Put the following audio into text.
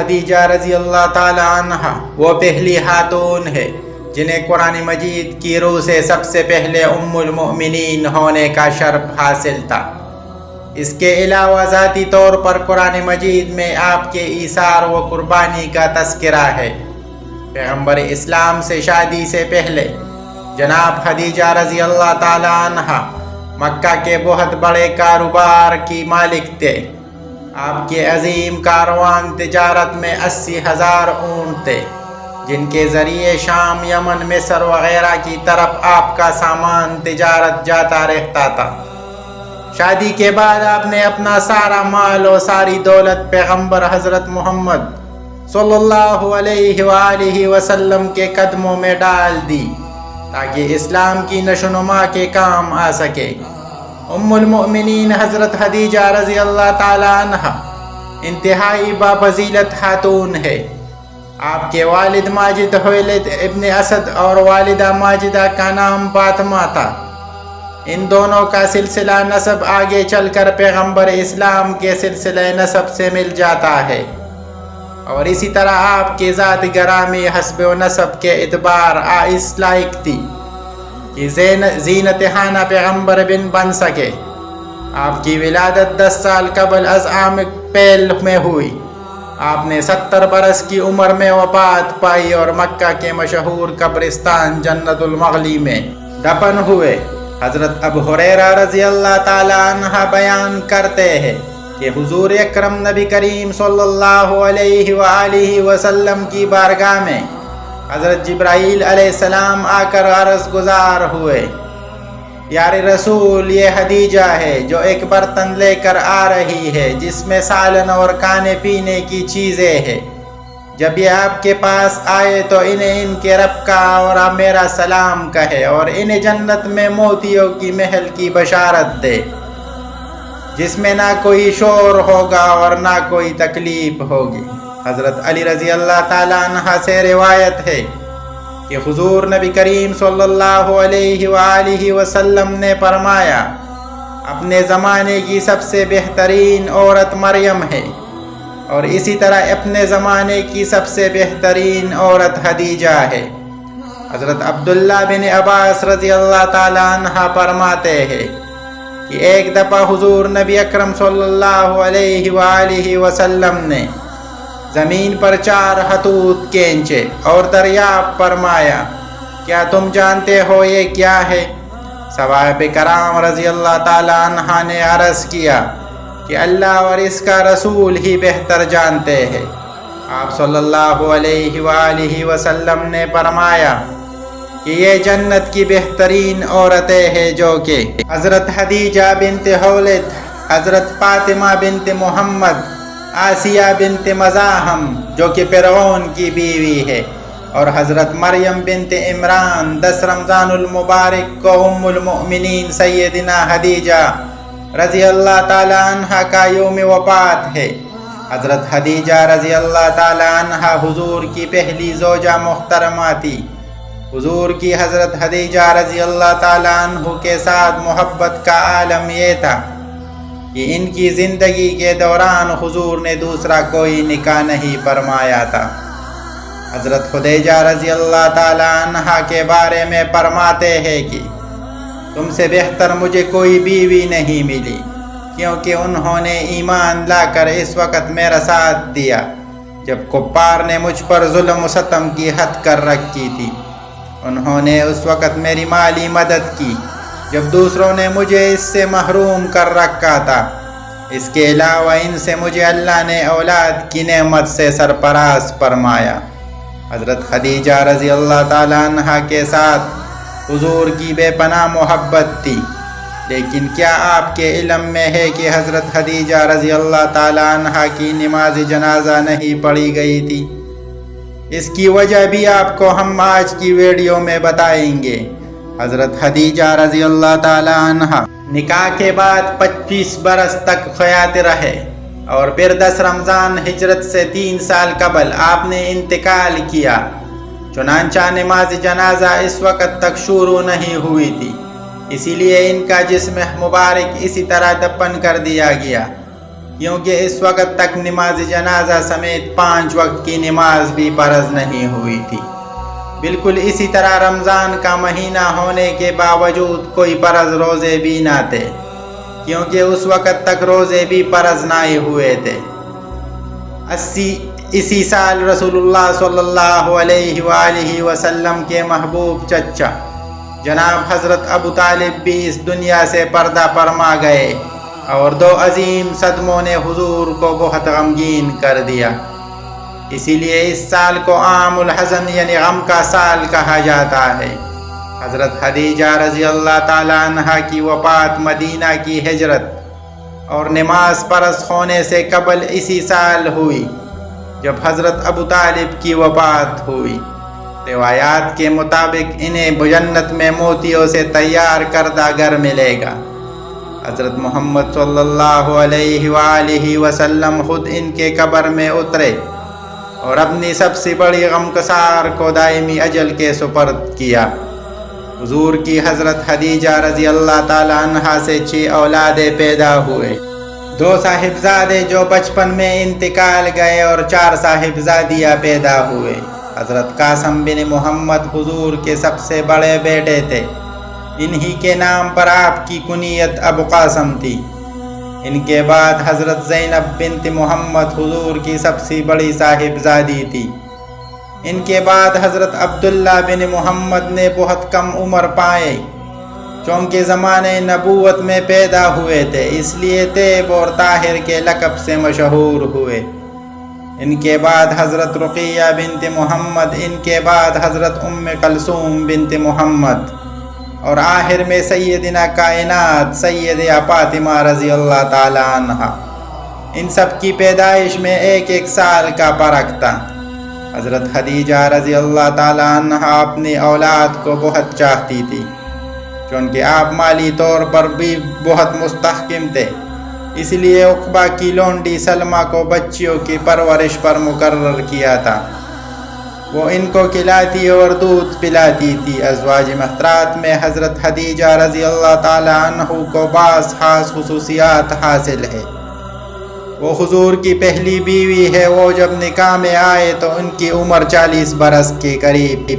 خدیجہ رضی اللہ تعالی عنہ وہ پہلی خاتون ہے جنہیں قرآن مجید کی روح سے سب سے پہلے ام المؤمنین ہونے کا شرف حاصل تھا۔ اس کے علاوہ ذاتی طور پر قرآن مجید میں آپ کے ایثار و قربانی کا تذکرہ ہے۔ پیغمبر اسلام سے شادی سے پہلے جناب خدیجہ رضی اللہ تعالی عنہ مکہ کے بہت بڑے کاروبار کی مالک تھے۔ آپ کے عظیم کاروان تجارت میں 80,000 اونٹ تھے جن کے ذریعے شام، یمن، مصر وغیرہ کی طرف آپ کا سامان تجارت جاتا رہتا تھا۔ شادی کے بعد آپ نے اپنا سارا مال اور ساری دولت پیغمبر حضرت محمد صلی اللہ علیہ وآلہ وسلم کے قدموں میں ڈال دی تاکہ اسلام کی نشو و نما کے کام آ سکے۔ ام المؤمنین حضرت خدیجہ رضی اللہ تعالی عنہ انتہائی بافضیلت خاتون ہے۔ آپ کے والد ماجد حویلد ابن اسد اور والدہ ماجدہ کا نام فاطمہ تھا۔ ان دونوں کا سلسلہ نسب آگے چل کر پیغمبر اسلام کے سلسلہ نسب سے مل جاتا ہے، اور اسی طرح آپ کی ذات گرامی حسب و نسب کے اعتبار اس لائق تھی کہ زینت خانہ پیغمبر بن سکے۔ آپ کی ولادت 10 سال قبل از عام پیل میں ہوئی۔ آپ نے 70 برس کی عمر میں وفات پائی اور مکہ کے مشہور قبرستان جنت المغلی میں دفن ہوئے۔ حضرت ابو ہریرہ رضی اللہ تعالی عنہ بیان کرتے ہیں کہ حضور اکرم نبی کریم صلی اللہ علیہ وآلہ وسلم کی بارگاہ میں حضرت جبرائیل علیہ السلام آ کر عرض گزار ہوئے، یار رسول، یہ خدیجہ ہے جو ایک برتن لے کر آ رہی ہے جس میں سالن اور کھانے پینے کی چیزیں ہیں۔ جب یہ آپ کے پاس آئے تو انہیں ان کے رب کا اور میرا سلام کہے اور انہیں جنت میں موتیوں کی محل کی بشارت دے جس میں نہ کوئی شور ہوگا اور نہ کوئی تکلیف ہوگی۔ حضرت علی رضی اللہ تعالیٰ عنہ سے روایت ہے کہ حضور نبی کریم صلی اللہ علیہ وآلہ وسلم نے فرمایا، اپنے زمانے کی سب سے بہترین عورت مریم ہے، اور اسی طرح اپنے زمانے کی سب سے بہترین عورت خدیجہ ہے۔ حضرت عبداللہ بن عباس رضی اللہ تعالیٰ عنہ فرماتے ہیں کہ ایک دفعہ حضور نبی اکرم صلی اللہ علیہ وآلہ وسلم نے زمین پر 4 خطوط کھینچے اور دریافت فرمایا، کیا تم جانتے ہو یہ کیا ہے؟ صحابہ کرام رضی اللہ تعالیٰ عنہ نے عرض کیا کہ اللہ اور اس کا رسول ہی بہتر جانتے ہیں۔ آپ صلی اللہ علیہ وآلہ وسلم نے فرمایا کہ یہ جنت کی بہترین عورتیں ہیں جو کہ حضرت خدیجہ بنت حویلد، حضرت فاطمہ بنت محمد، آسیہ بنت مزاحم جو کہ فرعون کی بیوی ہے، اور حضرت مریم بنت عمران 10 رمضان المبارک کو ام المؤمنین سیدنا خدیجہ رضی اللہ تعالی عنہ کا یوم وفات ہے۔ حضرت خدیجہ رضی اللہ تعالی عنہ حضور کی پہلی زوجہ محترمہ تھی۔ حضور کی حضرت خدیجہ رضی اللہ تعالی عنہ کے ساتھ محبت کا عالم یہ تھا کہ ان کی زندگی کے دوران حضور نے دوسرا کوئی نکاح نہیں فرمایا تھا۔ حضرت خدیجہ رضی اللہ تعالی عنہ کے بارے میں فرماتے ہیں کہ تم سے بہتر مجھے کوئی بیوی نہیں ملی، کیونکہ انہوں نے ایمان لا کر اس وقت میرا ساتھ دیا جب کفار نے مجھ پر ظلم و ستم کی حد کر رکھی تھی۔ انہوں نے اس وقت میری مالی مدد کی جب دوسروں نے مجھے اس سے محروم کر رکھا تھا۔ اس کے علاوہ ان سے مجھے اللہ نے اولاد کی نعمت سے سرفراز فرمایا۔ حضرت خدیجہ رضی اللہ تعالیٰ عنہ کے ساتھ حضور کی بے پناہ محبت تھی، لیکن کیا آپ کے علم میں ہے کہ حضرت خدیجہ رضی اللہ تعالیٰ عنہ کی نماز جنازہ نہیں پڑھی گئی تھی؟ اس کی وجہ بھی آپ کو ہم آج کی ویڈیو میں بتائیں گے۔ حضرت خدیجہ رضی اللہ تعالیٰ عنہ نکاح کے بعد 25 برس تک حیات رہے، اور پھر 10 رمضان ہجرت سے 3 سال قبل آپ نے انتقال کیا۔ چنانچہ نماز جنازہ اس وقت تک شروع نہیں ہوئی تھی، اسی لیے ان کا جسم مبارک اسی طرح دفن کر دیا گیا کیونکہ اس وقت تک نماز جنازہ سمیت 5 وقت کی نماز بھی فرض نہیں ہوئی تھی۔ بالکل اسی طرح رمضان کا مہینہ ہونے کے باوجود کوئی فرض روزے بھی نہ تھے، کیونکہ اس وقت تک روزے بھی فرض نہیں ہوئے تھے۔ اسی سال رسول اللہ صلی اللہ علیہ وآلہ وسلم کے محبوب چچا جناب حضرت ابو طالب بھی اس دنیا سے پردہ فرما گئے، اور 2 عظیم صدموں نے حضور کو بہت غمگین کر دیا۔ اسی لیے اس سال کو عام الحزن یعنی غم کا سال کہا جاتا ہے۔ حضرت خدیجہ رضی اللہ تعالیٰ عنہ کی وفات مدینہ کی ہجرت اور نماز فرض ہونے سے قبل اسی سال ہوئی جب حضرت ابو طالب کی وفات ہوئی۔ روایات کے مطابق انہیں جنت میں موتیوں سے تیار کردہ گھر ملے گا۔ حضرت محمد صلی اللہ علیہ وآلہ وسلم خود ان کے قبر میں اترے اور اپنی سب سے بڑی غمگسار کو دائمی اجل کے سپرد کیا۔ حضور کی حضرت خدیجہ رضی اللہ تعالی عنہا سے 6 اولادیں پیدا ہوئے، 2 صاحبزادے جو بچپن میں انتقال گئے اور 4 صاحبزادیاں پیدا ہوئے۔ حضرت قاسم بن محمد حضور کے سب سے بڑے بیٹے تھے، انہی کے نام پر آپ کی کنیت ابو قاسم تھی۔ ان کے بعد حضرت زینب بنت محمد حضور کی سب سے بڑی صاحبزادی تھی۔ ان کے بعد حضرت عبداللہ بن محمد نے بہت کم عمر پائے، چونکہ زمانے نبوت میں پیدا ہوئے تھے، اس لیے طیب اور طاہر کے لقب سے مشہور ہوئے۔ ان کے بعد حضرت رقیہ بنت محمد، ان کے بعد حضرت ام کلثوم بنت محمد، اور آخر میں سیدنا کائنات سیدہ فاطمہ رضی اللہ تعالی عنہ۔ ان سب کی پیدائش میں 1 سال کا فرق تھا۔ حضرت خدیجہ رضی اللہ تعالی عنہ اپنی اولاد کو بہت چاہتی تھی، چونکہ آپ مالی طور پر بھی بہت مستحکم تھے، اس لیے عقبہ کی لونڈی سلمہ کو بچیوں کی پرورش پر مقرر کیا تھا۔ وہ ان کو کھلاتی اور دودھ پلاتی تھی۔ ازواج محترات میں حضرت خدیجہ رضی اللہ تعالی عنہ کو بعض خاص خصوصیات حاصل ہے۔ وہ حضور کی پہلی بیوی ہے۔ وہ جب نکاح میں آئے تو ان کی عمر 40 برس کے قریب تھی۔